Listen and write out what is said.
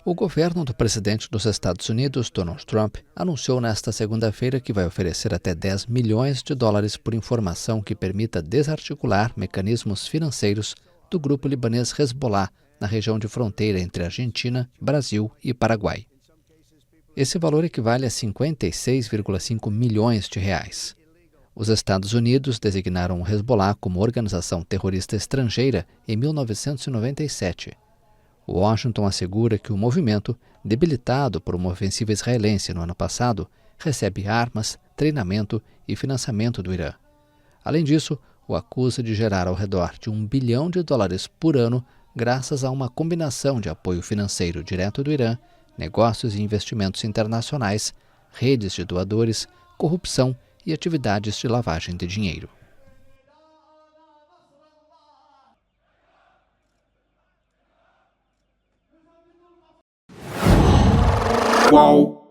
O governo do presidente dos Estados Unidos, Donald Trump, anunciou nesta segunda-feira que vai oferecer até 10 milhões de dólares por informação que permita desarticular mecanismos financeiros do grupo libanês Hezbollah na região de fronteira entre Argentina, Brasil e Paraguai. Esse valor equivale a 56,5 milhões de reais. Os Estados Unidos designaram o Hezbollah como organização terrorista estrangeira em 1997. Washington assegura que o movimento, debilitado por uma ofensiva israelense no ano passado, recebe armas, treinamento e financiamento do Irã. Além disso, o acusa de gerar ao redor de $1 bilhão por ano graças a uma combinação de apoio financeiro direto do Irã, negócios e investimentos internacionais, redes de doadores, corrupção e atividades de lavagem de dinheiro. Qual?